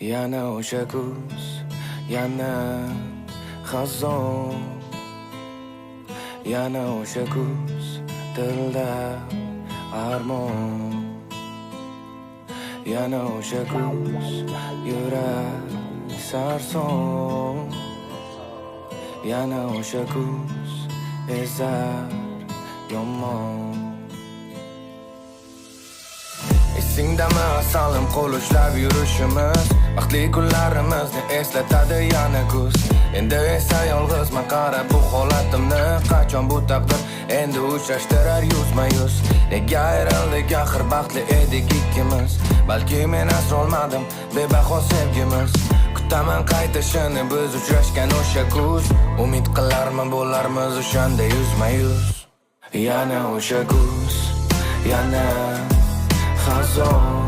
Yana o'sha kuz, yana xazon. Yana o'sha kuz, dilda armon. Yana o'sha kuz, yurak sarson. Yana o'sha kuz, ezar yomon. Esingdami asalim qo'l ushlab yurishimiz, vaqtli kunlarimizni eslatadi yana kuz. Endi esa yolg'izman, qara bu holatimni, qachon bu taqdir endi uchrashtirar yuzma-yuz. Nega ayrildik, axir baxtli edik ikkimiz, balki men asrolmadim bebaho sevgimiz. Kutaman qaytishini biz uchrashgan o'sha kuz, umid qilarman bo'larmiz o'shanda yuzma-yuz. Yana o'sha kuz, yana xazon.